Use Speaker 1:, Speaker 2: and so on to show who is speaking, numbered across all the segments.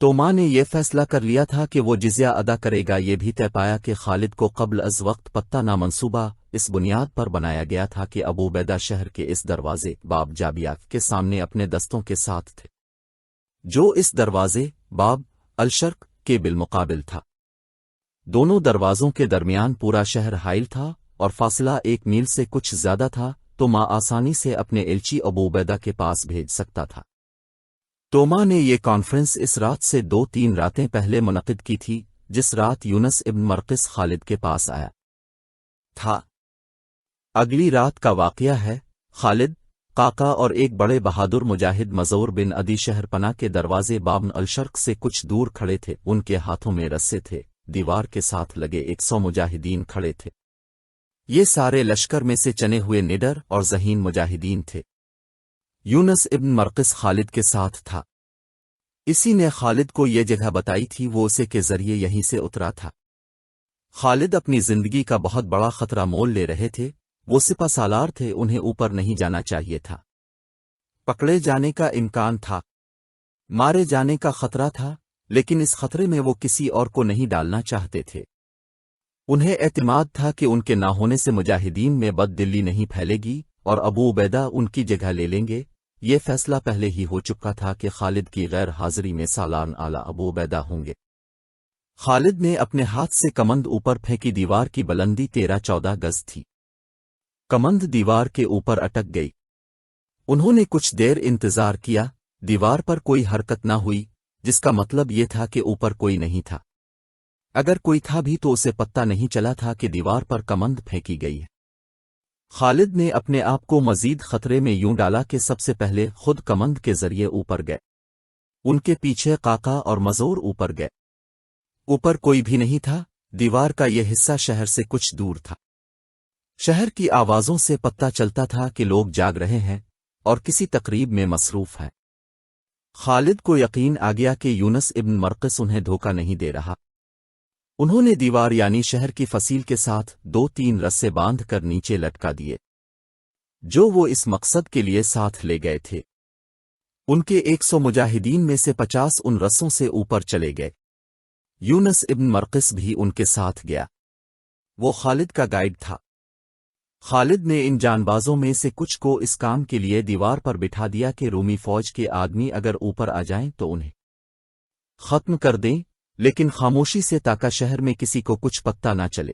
Speaker 1: تو ماں نے یہ فیصلہ کر لیا تھا کہ وہ جزیہ ادا کرے گا۔ یہ بھی طے پایا کہ خالد کو قبل از وقت پتہ نہ منصوبہ اس بنیاد پر بنایا گیا تھا کہ ابو عبیدہ شہر کے اس دروازے باب جابیہ کے سامنے اپنے دستوں کے ساتھ تھے، جو اس دروازے باب الشرق کے بالمقابل تھا۔ دونوں دروازوں کے درمیان پورا شہر حائل تھا اور فاصلہ 1 میل سے کچھ زیادہ تھا، تو ماں آسانی سے اپنے ایلچی ابو عبیدہ کے پاس بھیج سکتا تھا۔ توما نے یہ کانفرنس اس رات سے 2-3 راتیں پہلے منعقد کی تھی، جس رات یونس ابن مرقس خالد کے پاس آیا تھا۔ اگلی رات کا واقعہ ہے، خالد، قاقا اور ایک بڑے بہادر مجاہد مزور بن عدی شہر پناہ کے دروازے بابن الشرق سے کچھ دور کھڑے تھے۔ ان کے ہاتھوں میں رسے تھے، دیوار کے ساتھ لگے 100 مجاہدین کھڑے تھے۔ یہ سارے لشکر میں سے چنے ہوئے نڈر اور ذہین مجاہدین تھے۔ یونس ابن مرقس خالد کے ساتھ تھا۔ اسی نے خالد کو یہ جگہ بتائی تھی، وہ اسے کے ذریعے یہیں سے اترا تھا۔ خالد اپنی زندگی کا بہت بڑا خطرہ مول لے رہے تھے، وہ سپہ سالار تھے، انہیں اوپر نہیں جانا چاہیے تھا۔ پکڑے جانے کا امکان تھا، مارے جانے کا خطرہ تھا، لیکن اس خطرے میں وہ کسی اور کو نہیں ڈالنا چاہتے تھے۔ انہیں اعتماد تھا کہ ان کے نہ ہونے سے مجاہدین میں بد دلی نہیں پھیلے گی اور ابو عبیدہ ان کی جگہ لے لیں گے۔ یہ فیصلہ پہلے ہی ہو چکا تھا کہ خالد کی غیر حاضری میں سالار اعلیٰ ابو عبیدہ ہوں گے۔ خالد نے اپنے ہاتھ سے کمند اوپر پھینکی، دیوار کی بلندی 13-14 گز تھی۔ کمند دیوار کے اوپر اٹک گئی۔ انہوں نے کچھ دیر انتظار کیا، دیوار پر کوئی حرکت نہ ہوئی، جس کا مطلب یہ تھا کہ اوپر کوئی نہیں تھا۔ اگر کوئی تھا بھی تو اسے پتہ نہیں چلا تھا کہ دیوار پر کمند پھینکی گئی ہے۔ خالد نے اپنے آپ کو مزید خطرے میں یوں ڈالا کہ سب سے پہلے خود کمند کے ذریعے اوپر گئے۔ ان کے پیچھے قاقا اور مزور اوپر گئے۔ اوپر کوئی بھی نہیں تھا، دیوار کا یہ حصہ شہر سے کچھ دور تھا۔ شہر کی آوازوں سے پتہ چلتا تھا کہ لوگ جاگ رہے ہیں اور کسی تقریب میں مصروف ہیں۔ خالد کو یقین آ گیا کہ یونس ابن مرقس انہیں دھوکہ نہیں دے رہا۔ انہوں نے دیوار یعنی شہر کی فصیل کے ساتھ 2-3 رسے باندھ کر نیچے لٹکا دیے، جو وہ اس مقصد کے لیے ساتھ لے گئے تھے۔ ان کے 100 مجاہدین میں سے 50 ان رسوں سے اوپر چلے گئے۔ یونس ابن مرقس بھی ان کے ساتھ گیا، وہ خالد کا گائیڈ تھا۔ خالد نے ان جانبازوں میں سے کچھ کو اس کام کے لیے دیوار پر بٹھا دیا کہ رومی فوج کے آدمی اگر اوپر آ جائیں تو انہیں ختم کر دیں، لیکن خاموشی سے، تاکہ شہر میں کسی کو کچھ پتہ نہ چلے۔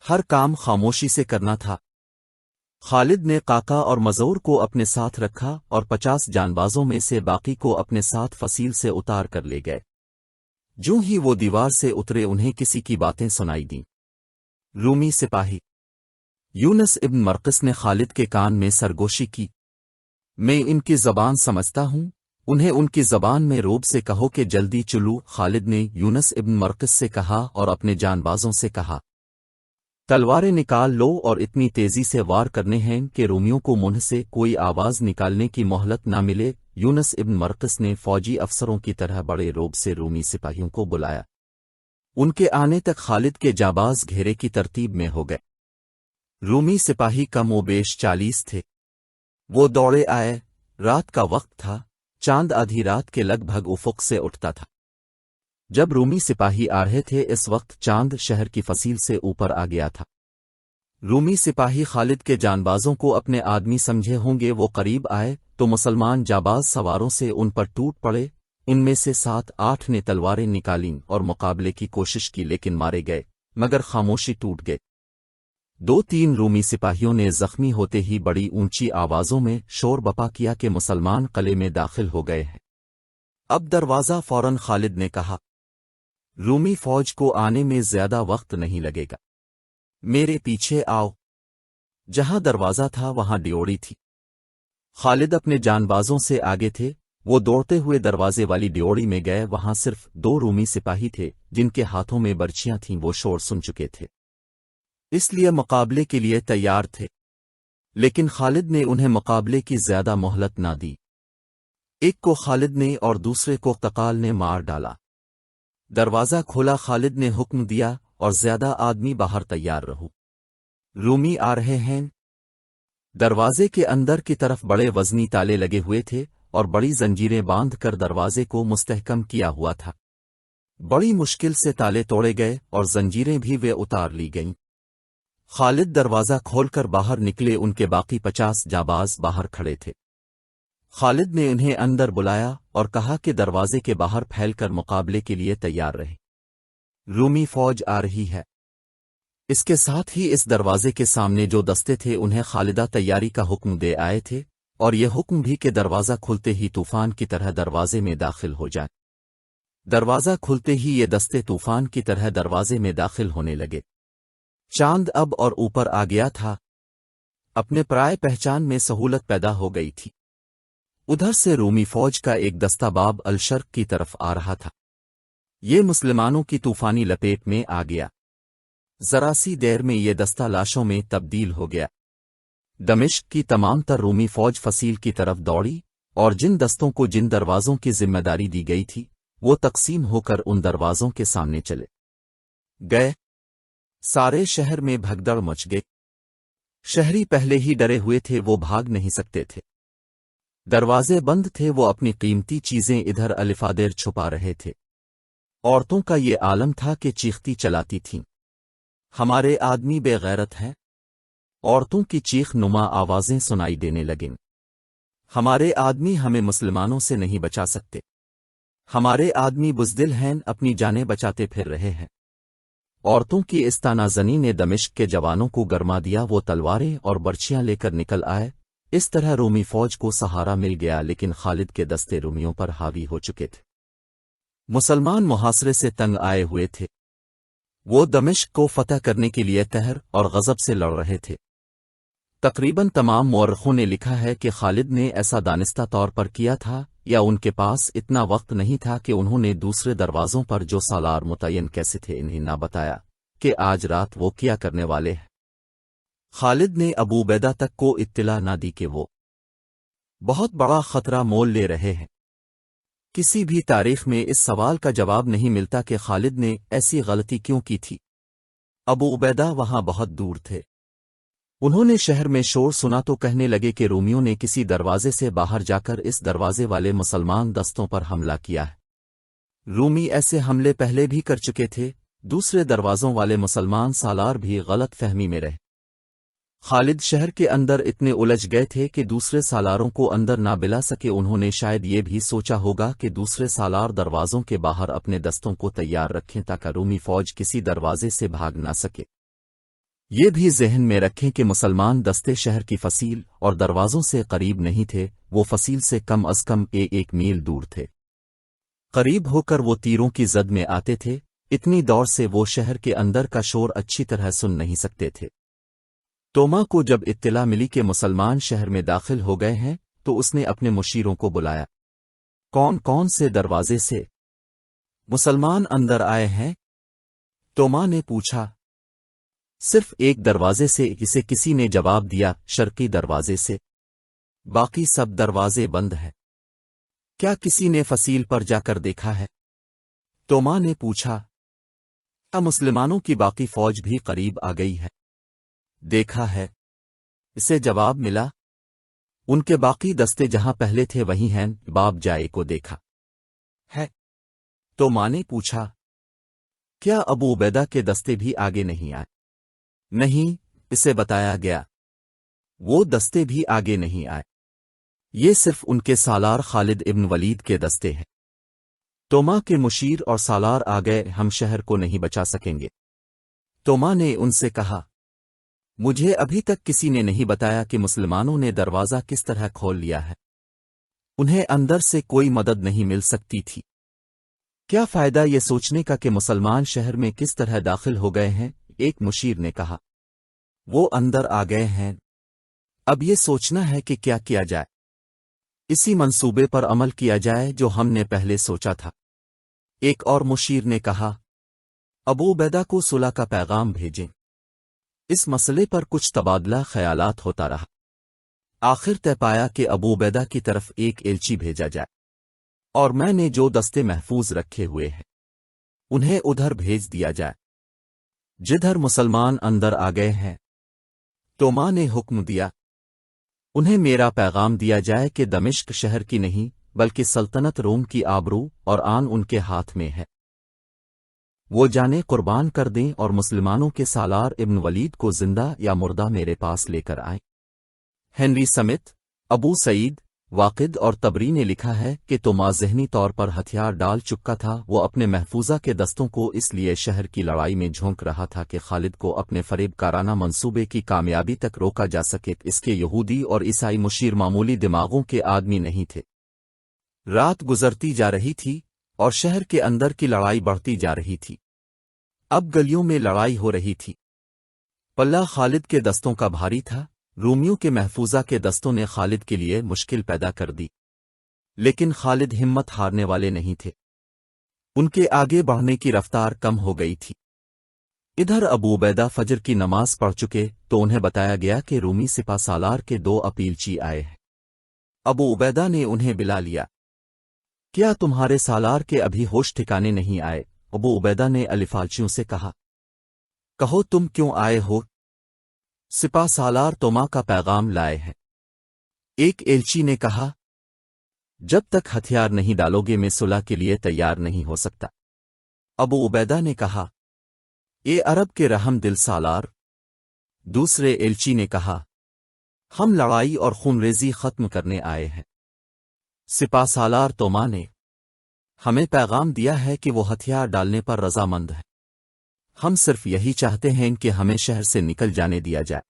Speaker 1: ہر کام خاموشی سے کرنا تھا۔ خالد نے قاقا اور مزور کو اپنے ساتھ رکھا اور 50 جانبازوں میں سے باقی کو اپنے ساتھ فصیل سے اتار کر لے گئے۔ جو ہی وہ دیوار سے اترے انہیں کسی کی باتیں سنائی دیں۔ رومی سپاہی۔ یونس ابن مرقس نے خالد کے کان میں سرگوشی کی، میں ان کی زبان سمجھتا ہوں، انہیں ان کی زبان میں روب سے کہو کہ جلدی چلو۔ خالد نے یونس ابن مرقس سے کہا اور اپنے جانبازوں سے کہا، تلواریں نکال لو اور اتنی تیزی سے وار کرنے ہیں کہ رومیوں کو منہ سے کوئی آواز نکالنے کی مہلت نہ ملے۔ یونس ابن مرقس نے فوجی افسروں کی طرح بڑے روب سے رومی سپاہیوں کو بلایا۔ ان کے آنے تک خالد کے جانباز گھیرے کی ترتیب میں ہو گئے۔ رومی سپاہی کم و بیش 40 تھے۔ وہ دوڑے آئے، رات کا وقت تھا، چاند آدھی رات کے لگ بھگ افق سے اٹھتا تھا۔ جب رومی سپاہی آ رہے تھے اس وقت چاند شہر کی فصیل سے اوپر آ گیا تھا۔ رومی سپاہی خالد کے جانبازوں کو اپنے آدمی سمجھے ہوں گے، وہ قریب آئے تو مسلمان جانباز سواروں سے ان پر ٹوٹ پڑے۔ ان میں سے 7-8 نے تلواریں نکالیں اور مقابلے کی کوشش کی، لیکن مارے گئے، مگر خاموشی ٹوٹ گئے۔ 2-3 رومی سپاہیوں نے زخمی ہوتے ہی بڑی اونچی آوازوں میں شور بپا کیا کہ مسلمان قلعے میں داخل ہو گئے ہیں۔ اب دروازہ فوراً خالد نے کہا، رومی فوج کو آنے میں زیادہ وقت نہیں لگے گا، میرے پیچھے آؤ۔ جہاں دروازہ تھا وہاں ڈیوڑی تھی۔ خالد اپنے جانبازوں سے آگے تھے، وہ دوڑتے ہوئے دروازے والی ڈیوڑی میں گئے۔ وہاں صرف 2 رومی سپاہی تھے جن کے ہاتھوں میں برچیاں تھیں، وہ شور سن چکے تھے، اس لیے مقابلے کے لیے تیار تھے، لیکن خالد نے انہیں مقابلے کی زیادہ مہلت نہ دی۔ ایک کو خالد نے اور دوسرے کو ققال نے مار ڈالا۔ دروازہ کھولا، خالد نے حکم دیا، اور زیادہ آدمی باہر تیار رہو، رومی آ رہے ہیں۔ دروازے کے اندر کی طرف بڑے وزنی تالے لگے ہوئے تھے اور بڑی زنجیریں باندھ کر دروازے کو مستحکم کیا ہوا تھا۔ بڑی مشکل سے تالے توڑے گئے اور زنجیریں بھی وہ اتار لی گئیں۔ خالد دروازہ کھول کر باہر نکلے، ان کے باقی 50 جانباز باہر کھڑے تھے۔ خالد نے انہیں اندر بلایا اور کہا کہ دروازے کے باہر پھیل کر مقابلے کے لیے تیار رہے، رومی فوج آ رہی ہے۔ اس کے ساتھ ہی اس دروازے کے سامنے جو دستے تھے انہیں خالدہ تیاری کا حکم دے آئے تھے، اور یہ حکم بھی کہ دروازہ کھلتے ہی طوفان کی طرح دروازے میں داخل ہو جائیں۔ دروازہ کھلتے ہی یہ دستے طوفان کی طرح دروازے میں داخل ہونے لگے۔ چاند اب اور اوپر آ گیا تھا، اپنے پرائے پہچان میں سہولت پیدا ہو گئی تھی۔ ادھر سے رومی فوج کا ایک دستہ باب الشرق کی طرف آ رہا تھا۔ یہ مسلمانوں کی طوفانی لپیٹ میں آ گیا۔ ذرا سی دیر میں یہ دستہ لاشوں میں تبدیل ہو گیا۔ دمشق کی تمام تر رومی فوج فصیل کی طرف دوڑی، اور جن دستوں کو جن دروازوں کی ذمہ داری دی گئی تھی وہ تقسیم ہو کر ان دروازوں کے سامنے چلے گئے۔ سارے شہر میں بھگدڑ مچ گئی۔ شہری پہلے ہی ڈرے ہوئے تھے، وہ بھاگ نہیں سکتے تھے۔ دروازے بند تھے، وہ اپنی قیمتی چیزیں ادھر الفادیر چھپا رہے تھے۔ عورتوں کا یہ عالم تھا کہ چیختی چلاتی تھیں، ہمارے آدمی بے غیرت ہیں۔ عورتوں کی چیخ نما آوازیں سنائی دینے لگیں، ہمارے آدمی ہمیں مسلمانوں سے نہیں بچا سکتے، ہمارے آدمی بزدل ہیں، اپنی جانیں بچاتے پھر رہے ہیں۔ عورتوں کی اس طعنہ زنی نے دمشق کے جوانوں کو گرما دیا، وہ تلواریں اور برچیاں لے کر نکل آئے۔ اس طرح رومی فوج کو سہارا مل گیا، لیکن خالد کے دستے رومیوں پر حاوی ہو چکے تھے۔ مسلمان محاصرے سے تنگ آئے ہوئے تھے، وہ دمشق کو فتح کرنے کے لیے قہر اور غضب سے لڑ رہے تھے۔ تقریباً تمام مورخوں نے لکھا ہے کہ خالد نے ایسا دانستہ طور پر کیا تھا، یا ان کے پاس اتنا وقت نہیں تھا کہ انہوں نے دوسرے دروازوں پر جو سالار متعین کیسے تھے انہیں نہ بتایا کہ آج رات وہ کیا کرنے والے ہیں۔ خالد نے ابو عبیدہ تک کو اطلاع نہ دی کہ وہ بہت بڑا خطرہ مول لے رہے ہیں۔ کسی بھی تاریخ میں اس سوال کا جواب نہیں ملتا کہ خالد نے ایسی غلطی کیوں کی تھی۔ ابو عبیدہ وہاں بہت دور تھے۔ انہوں نے شہر میں شور سنا تو کہنے لگے کہ رومیوں نے کسی دروازے سے باہر جا کر اس دروازے والے مسلمان دستوں پر حملہ کیا ہے۔ رومی ایسے حملے پہلے بھی کر چکے تھے، دوسرے دروازوں والے مسلمان سالار بھی غلط فہمی میں رہے۔ خالد شہر کے اندر اتنے الجھ گئے تھے کہ دوسرے سالاروں کو اندر نہ بلا سکے۔ انہوں نے شاید یہ بھی سوچا ہوگا کہ دوسرے سالار دروازوں کے باہر اپنے دستوں کو تیار رکھیں تاکہ رومی فوج کسی دروازے سے بھاگ نہ سکے۔ یہ بھی ذہن میں رکھیں کہ مسلمان دستے شہر کی فصیل اور دروازوں سے قریب نہیں تھے، وہ فصیل سے کم از کم 1 میل دور تھے۔ قریب ہو کر وہ تیروں کی زد میں آتے تھے، اتنی دور سے وہ شہر کے اندر کا شور اچھی طرح سن نہیں سکتے تھے۔ توما کو جب اطلاع ملی کہ مسلمان شہر میں داخل ہو گئے ہیں تو اس نے اپنے مشیروں کو بلایا۔ کون کون سے دروازے سے مسلمان اندر آئے ہیں؟ توما نے پوچھا۔ صرف ایک دروازے سے، اسے کسی نے جواب دیا، شرقی دروازے سے، باقی سب دروازے بند ہیں۔ کیا کسی نے فصیل پر جا کر دیکھا ہے؟ توما نے پوچھا۔ مسلمانوں کی باقی فوج بھی قریب آ گئی ہے۔ دیکھا ہے، اسے جواب ملا۔ ان کے باقی دستے جہاں پہلے تھے وہیں ہیں، باب جائے کو دیکھا ہے؟ توما نے پوچھا۔ کیا ابو عبیدہ کے دستے بھی آگے نہیں آئے؟ نہیں، اسے بتایا گیا، وہ دستے بھی آگے نہیں آئے، یہ صرف ان کے سالار خالد ابن ولید کے دستے ہیں۔ توما کے مشیر اور سالار آ گئے، ہم شہر کو نہیں بچا سکیں گے۔ توما نے ان سے کہا، مجھے ابھی تک کسی نے نہیں بتایا کہ مسلمانوں نے دروازہ کس طرح کھول لیا ہے۔ انہیں اندر سے کوئی مدد نہیں مل سکتی تھی۔ کیا فائدہ یہ سوچنے کا کہ مسلمان شہر میں کس طرح داخل ہو گئے ہیں؟ ایک مشیر نے کہا، وہ اندر آ گئے ہیں، اب یہ سوچنا ہے کہ کیا کیا جائے، اسی منصوبے پر عمل کیا جائے جو ہم نے پہلے سوچا تھا۔ ایک اور مشیر نے کہا، ابو عبیدہ کو صلح کا پیغام بھیجیں۔ اس مسئلے پر کچھ تبادلہ خیالات ہوتا رہا، آخر طے پایا کہ ابو عبیدہ کی طرف ایک ایلچی بھیجا جائے، اور میں نے جو دستے محفوظ رکھے ہوئے ہیں انہیں ادھر بھیج دیا جائے جدھر مسلمان اندر آ گئے ہیں۔ توما نے حکم دیا۔ انہیں میرا پیغام دیا جائے کہ دمشق شہر کی نہیں بلکہ سلطنت روم کی آبرو اور آن ان کے ہاتھ میں ہے۔ وہ جانے قربان کر دیں اور مسلمانوں کے سالار ابن ولید کو زندہ یا مردہ میرے پاس لے کر آئیں۔ ہنری سمتھ، ابو سعید، واقد اور تبری نے لکھا ہے کہ توما ذہنی طور پر ہتھیار ڈال چکا تھا۔ وہ اپنے محفوظہ کے دستوں کو اس لیے شہر کی لڑائی میں جھونک رہا تھا کہ خالد کو اپنے فریب کارانہ منصوبے کی کامیابی تک روکا جا سکے۔ اس کے یہودی اور عیسائی مشیر معمولی دماغوں کے آدمی نہیں تھے۔ رات گزرتی جا رہی تھی اور شہر کے اندر کی لڑائی بڑھتی جا رہی تھی۔ اب گلیوں میں لڑائی ہو رہی تھی۔ پلہ خالد کے دستوں کا بھاری تھا۔ رومیوں کے محفوظہ کے دستوں نے خالد کے لیے مشکل پیدا کر دی، لیکن خالد ہمت ہارنے والے نہیں تھے۔ ان کے آگے بڑھنے کی رفتار کم ہو گئی تھی۔ ادھر ابو عبیدہ فجر کی نماز پڑھ چکے تو انہیں بتایا گیا کہ رومی سپہ سالار کے 2 اپیلچی آئے ہیں۔ ابو عبیدہ نے انہیں بلا لیا۔ کیا تمہارے سالار کے ابھی ہوش ٹھکانے نہیں آئے؟ ابو عبیدہ نے الفالچیوں سے کہا۔ کہو تم کیوں آئے ہو؟ سپہ سالار توما کا پیغام لائے ہیں۔ ایک ایلچی نے کہا، جب تک ہتھیار نہیں ڈالو گے میں صلح کے لیے تیار نہیں ہو سکتا۔ ابو عبیدہ نے کہا، اے عرب کے رحم دل سالار۔ دوسرے ایلچی نے کہا، ہم لڑائی اور خونریزی ختم کرنے آئے ہیں۔ سپہ سالار توما نے ہمیں پیغام دیا ہے کہ وہ ہتھیار ڈالنے پر رضامند ہے۔ ہم صرف یہی چاہتے ہیں کہ ہمیں شہر سے نکل جانے دیا جائے۔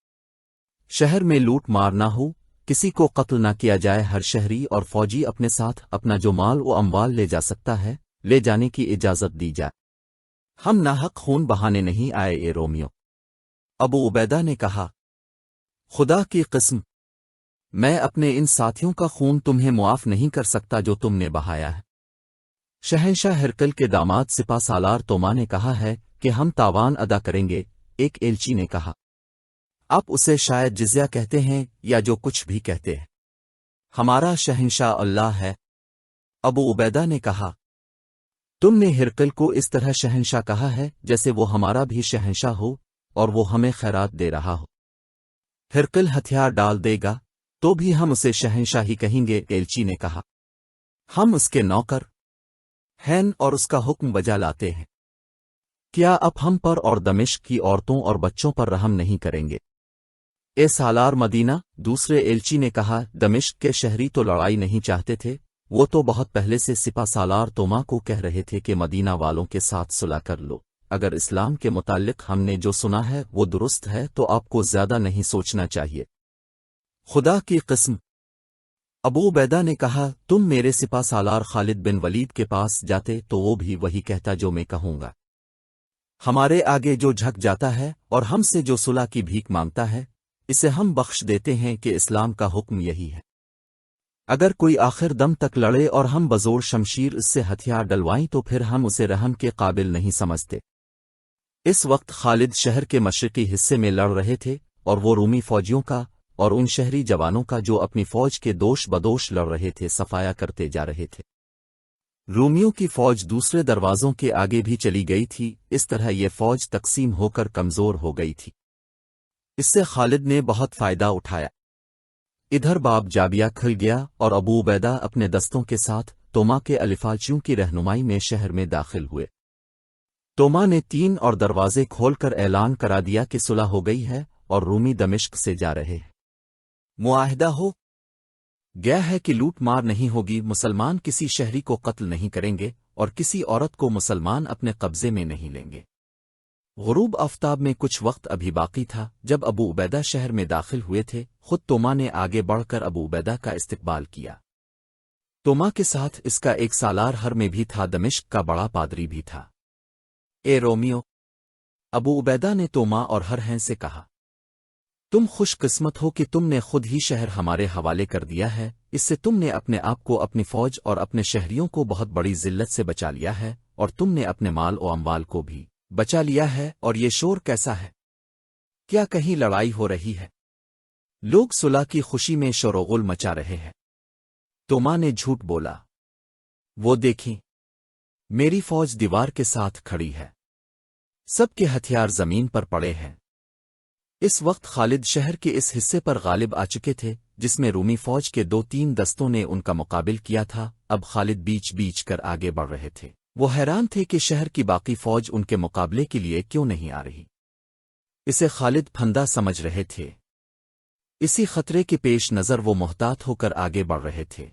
Speaker 1: شہر میں لوٹ مار نہ ہو، کسی کو قتل نہ کیا جائے، ہر شہری اور فوجی اپنے ساتھ اپنا جو مال و اموال لے جا سکتا ہے لے جانے کی اجازت دی جائے۔ ہم ناحق خون بہانے نہیں آئے اے رومیو۔ ابو عبیدہ نے کہا، خدا کی قسم، میں اپنے ان ساتھیوں کا خون تمہیں معاف نہیں کر سکتا جو تم نے بہایا ہے۔ شہنشاہ ہرکل کے داماد سپہ سالار توما نے کہا ہے کہ ہم تاوان ادا کریں گے۔ ایک ایلچی نے کہا، آپ اسے شاید جزیہ کہتے ہیں یا جو کچھ بھی کہتے ہیں، ہمارا شہنشاہ اللہ ہے۔ ابو عبیدہ نے کہا، تم نے ہرکل کو اس طرح شہنشاہ کہا ہے جیسے وہ ہمارا بھی شہنشاہ ہو اور وہ ہمیں خیرات دے رہا ہو۔ ہرکل ہتھیار ڈال دے گا تو بھی ہم اسے شہنشاہ ہی کہیں گے۔ ایلچی نے کہا، ہم اس کے نوکر ہیں اور اس کا حکم بجا لاتے ہیں۔ کیا اب ہم پر اور دمشق کی عورتوں اور بچوں پر رحم نہیں کریں گے؟ اے سالار مدینہ، دوسرے ایلچی نے کہا، دمشق کے شہری تو لڑائی نہیں چاہتے تھے، وہ تو بہت پہلے سے سپہ سالار توما کو کہہ رہے تھے کہ مدینہ والوں کے ساتھ صلح کر لو۔ اگر اسلام کے متعلق ہم نے جو سنا ہے وہ درست ہے تو آپ کو زیادہ نہیں سوچنا چاہیے۔ خدا کی قسم، ابو عبیدہ نے کہا، تم میرے سپہ سالار خالد بن ولید کے پاس جاتے تو وہ بھی وہی کہتا جو میں کہوں گا۔ ہمارے آگے جو جھک جاتا ہے اور ہم سے جو صلح کی بھیک مانگتا ہے اسے ہم بخش دیتے ہیں کہ اسلام کا حکم یہی ہے۔ اگر کوئی آخر دم تک لڑے اور ہم بزور شمشیر اس سے ہتھیار ڈلوائیں تو پھر ہم اسے رحم کے قابل نہیں سمجھتے۔ اس وقت خالد شہر کے مشرقی حصے میں لڑ رہے تھے اور وہ رومی فوجیوں کا اور ان شہری جوانوں کا جو اپنی فوج کے دوش بدوش لڑ رہے تھے صفایا کرتے جا رہے تھے۔ رومیوں کی فوج دوسرے دروازوں کے آگے بھی چلی گئی تھی، اس طرح یہ فوج تقسیم ہو کر کمزور ہو گئی تھی۔ اس سے خالد نے بہت فائدہ اٹھایا۔ ادھر باب جابیہ کھل گیا اور ابو عبیدہ اپنے دستوں کے ساتھ توما کے الفالچیوں کی رہنمائی میں شہر میں داخل ہوئے۔ توما نے 3 اور دروازے کھول کر اعلان کرا دیا کہ صلح ہو گئی ہے اور رومی دمشق سے جا رہے ہیں۔ معاہدہ ہو گیا ہے کہ لوٹ مار نہیں ہوگی، مسلمان کسی شہری کو قتل نہیں کریں گے اور کسی عورت کو مسلمان اپنے قبضے میں نہیں لیں گے۔ غروب آفتاب میں کچھ وقت ابھی باقی تھا جب ابو عبیدہ شہر میں داخل ہوئے تھے۔ خود توما نے آگے بڑھ کر ابو عبیدہ کا استقبال کیا۔ توما کے ساتھ اس کا ایک سالار ہر میں بھی تھا، دمشق کا بڑا پادری بھی تھا۔ اے رومیو، ابو عبیدہ نے توما اور ہر ہیں سے کہا، تم خوش قسمت ہو کہ تم نے خود ہی شہر ہمارے حوالے کر دیا ہے، اس سے تم نے اپنے آپ کو، اپنی فوج اور اپنے شہریوں کو بہت بڑی ذلت سے بچا لیا ہے اور تم نے اپنے مال و اموال کو بھی بچا لیا ہے۔ اور یہ شور کیسا ہے؟ کیا کہیں لڑائی ہو رہی ہے؟ لوگ صلح کی خوشی میں شور و غل مچا رہے ہیں۔ توما نے جھوٹ بولا، وہ دیکھیں میری فوج دیوار کے ساتھ کھڑی ہے، سب کے ہتھیار زمین پر پڑے ہیں۔ اس وقت خالد شہر کے اس حصے پر غالب آ چکے تھے جس میں رومی فوج کے 2-3 دستوں نے ان کا مقابل کیا تھا۔ اب خالد بیچ بیچ کر آگے بڑھ رہے تھے۔ وہ حیران تھے کہ شہر کی باقی فوج ان کے مقابلے کے لیے کیوں نہیں آ رہی۔ اسے خالد پھندا سمجھ رہے تھے۔ اسی خطرے کے پیش نظر وہ محتاط ہو کر آگے بڑھ رہے تھے۔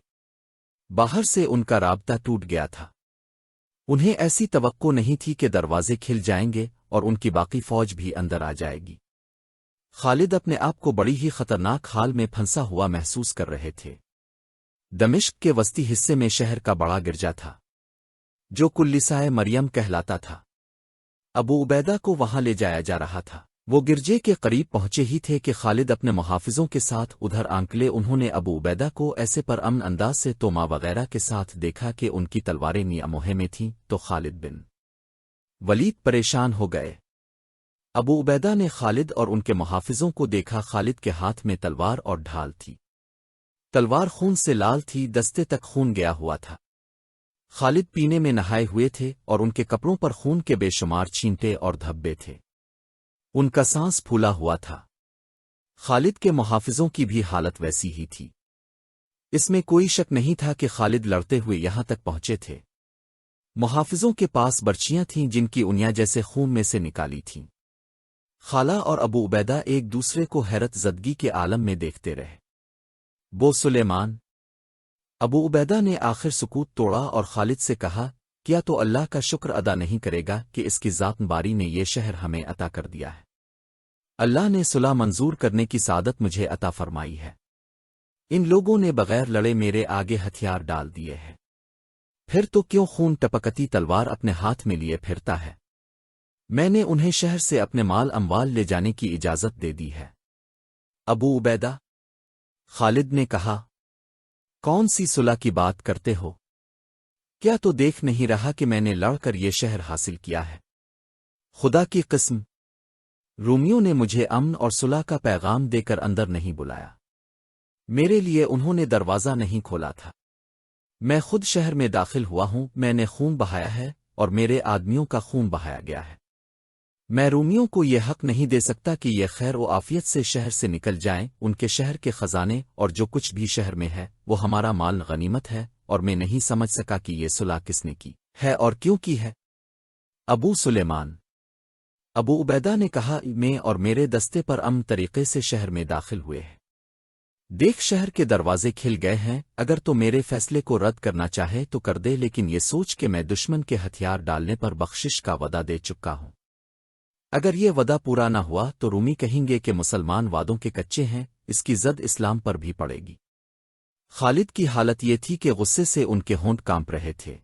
Speaker 1: باہر سے ان کا رابطہ ٹوٹ گیا تھا۔ انہیں ایسی توقع نہیں تھی کہ دروازے کھل جائیں گے اور ان کی باقی فوج بھی اندر آ جائے گی۔ خالد اپنے آپ کو بڑی ہی خطرناک حال میں پھنسا ہوا محسوس کر رہے تھے۔ دمشق کے وسطی حصے میں شہر کا بڑا گرجا تھا جو کلیسائے مریم کہلاتا تھا۔ ابو عبیدہ کو وہاں لے جایا جا رہا تھا۔ وہ گرجے کے قریب پہنچے ہی تھے کہ خالد اپنے محافظوں کے ساتھ ادھر آنکلے۔ انہوں نے ابو عبیدہ کو ایسے پر امن انداز سے توما وغیرہ کے ساتھ دیکھا کہ ان کی تلواریں نیاموہے میں تھیں تو خالد بن ولید پریشان ہو گئے۔ ابو عبیدہ نے خالد اور ان کے محافظوں کو دیکھا۔ خالد کے ہاتھ میں تلوار اور ڈھال تھی۔ تلوار خون سے لال تھی، دستے تک خون گیا ہوا تھا۔ خالد پینے میں نہائے ہوئے تھے اور ان کے کپڑوں پر خون کے بے شمار چھینٹے اور دھبے تھے۔ ان کا سانس پھولا ہوا تھا۔ خالد کے محافظوں کی بھی حالت ویسی ہی تھی۔ اس میں کوئی شک نہیں تھا کہ خالد لڑتے ہوئے یہاں تک پہنچے تھے۔ محافظوں کے پاس برچیاں تھیں جن کی انیاں جیسے خون میں سے نکالی تھیں۔ خالہ اور ابو عبیدہ ایک دوسرے کو حیرت زدگی کے عالم میں دیکھتے رہے۔ بو سلیمان، ابو عبیدہ نے آخر سکوت توڑا اور خالد سے کہا، کیا تو اللہ کا شکر ادا نہیں کرے گا کہ اس کی ذات باری نے یہ شہر ہمیں عطا کر دیا ہے۔ اللہ نے صلح منظور کرنے کی سعادت مجھے عطا فرمائی ہے۔ ان لوگوں نے بغیر لڑے میرے آگے ہتھیار ڈال دیے ہیں، پھر تو کیوں خون ٹپکتی تلوار اپنے ہاتھ میں لیے پھرتا ہے؟ میں نے انہیں شہر سے اپنے مال اموال لے جانے کی اجازت دے دی ہے۔ ابو عبیدہ، خالد نے کہا، کون سی صلح کی بات کرتے ہو؟ کیا تو دیکھ نہیں رہا کہ میں نے لڑ کر یہ شہر حاصل کیا ہے؟ خدا کی قسم، رومیوں نے مجھے امن اور صلح کا پیغام دے کر اندر نہیں بلایا۔ میرے لیے انہوں نے دروازہ نہیں کھولا تھا۔ میں خود شہر میں داخل ہوا ہوں، میں نے خون بہایا ہے اور میرے آدمیوں کا خون بہایا گیا ہے۔ میں رومیوں کو یہ حق نہیں دے سکتا کہ یہ خیر و عافیت سے شہر سے نکل جائیں۔ ان کے شہر کے خزانے اور جو کچھ بھی شہر میں ہے وہ ہمارا مال غنیمت ہے، اور میں نہیں سمجھ سکا کہ یہ صلح کس نے کی ہے اور کیوں کی ہے۔ ابو سلیمان، ابو عبیدہ نے کہا، میں اور میرے دستے پر امن طریقے سے شہر میں داخل ہوئے ہیں۔ دیکھ شہر کے دروازے کھل گئے ہیں، اگر تو میرے فیصلے کو رد کرنا چاہے تو کر دے، لیکن یہ سوچ کہ میں دشمن کے ہتھیار ڈالنے پر بخشش کا وعدہ دے چکا ہوں۔ اگر یہ وعدہ پورا نہ ہوا تو رومی کہیں گے کہ مسلمان وعدوں کے کچے ہیں، اس کی زد اسلام پر بھی پڑے گی۔ خالد کی حالت یہ تھی کہ غصے سے ان کے ہونٹ کانپ رہے تھے۔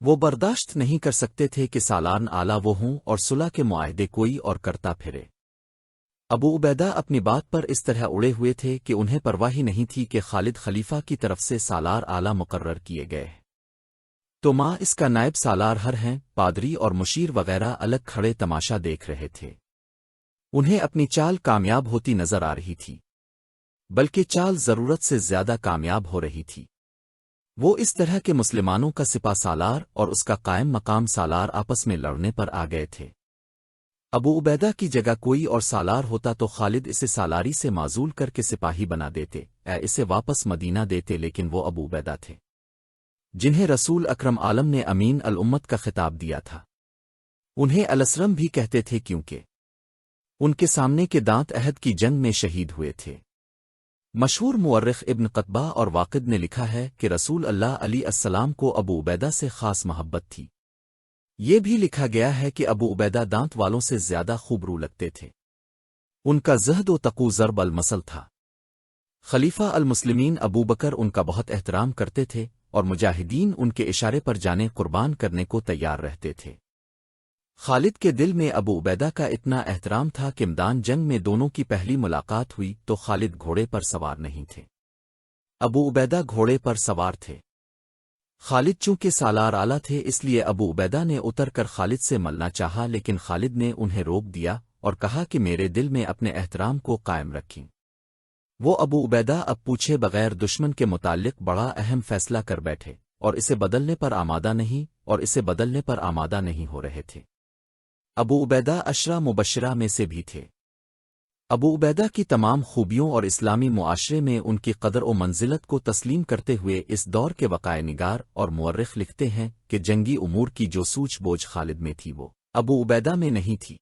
Speaker 1: وہ برداشت نہیں کر سکتے تھے کہ سالان آلہ وہ ہوں اور صلح کے معاہدے کوئی اور کرتا پھرے۔ ابو عبیدہ اپنی بات پر اس طرح اڑے ہوئے تھے کہ انہیں پرواہ ہی نہیں تھی کہ خالد خلیفہ کی طرف سے سالار آلہ مقرر کیے گئے ہیں۔ تو ماں اس کا نائب سالار ہر ہیں، پادری اور مشیر وغیرہ الگ کھڑے تماشا دیکھ رہے تھے۔ انہیں اپنی چال کامیاب ہوتی نظر آ رہی تھی، بلکہ چال ضرورت سے زیادہ کامیاب ہو رہی تھی۔ وہ اس طرح کے مسلمانوں کا سپہ سالار اور اس کا قائم مقام سالار آپس میں لڑنے پر آ گئے تھے۔ ابو عبیدہ کی جگہ کوئی اور سالار ہوتا تو خالد اسے سالاری سے معزول کر کے سپاہی بنا دیتے، اسے واپس مدینہ دیتے، لیکن وہ ابو عبیدہ تھے جنہیں رسول اکرم عالم نے امین الامت کا خطاب دیا تھا۔ انہیں الاسرم بھی کہتے تھے کیونکہ ان کے سامنے کے دانت عہد کی جنگ میں شہید ہوئے تھے۔ مشہور مورخ ابن قتبہ اور واقد نے لکھا ہے کہ رسول اللہ علیہ السلام کو ابو عبیدہ سے خاص محبت تھی۔ یہ بھی لکھا گیا ہے کہ ابو عبیدہ دانت والوں سے زیادہ خوبرو لگتے تھے۔ ان کا زہد و تقو ضرب المثل تھا۔ خلیفہ المسلمین ابو بکر ان کا بہت احترام کرتے تھے اور مجاہدین ان کے اشارے پر جانے قربان کرنے کو تیار رہتے تھے۔ خالد کے دل میں ابو عبیدہ کا اتنا احترام تھا کہ میدان جنگ میں دونوں کی پہلی ملاقات ہوئی تو خالد گھوڑے پر سوار نہیں تھے، ابو عبیدہ گھوڑے پر سوار تھے۔ خالد چونکہ سالار آلہ تھے اس لیے ابو عبیدہ نے اتر کر خالد سے ملنا چاہا، لیکن خالد نے انہیں روک دیا اور کہا کہ میرے دل میں اپنے احترام کو قائم رکھیں۔ وہ ابو عبیدہ اب پوچھے بغیر دشمن کے متعلق بڑا اہم فیصلہ کر بیٹھے اور اسے بدلنے پر آمادہ نہیں ہو رہے تھے۔ ابو عبیدہ عشرہ مبشرہ میں سے بھی تھے۔ ابو عبیدہ کی تمام خوبیوں اور اسلامی معاشرے میں ان کی قدر و منزلت کو تسلیم کرتے ہوئے اس دور کے وقائع نگار اور مورخ لکھتے ہیں کہ جنگی امور کی جو سوچ بوجھ خالد میں تھی وہ ابو عبیدہ میں نہیں تھی۔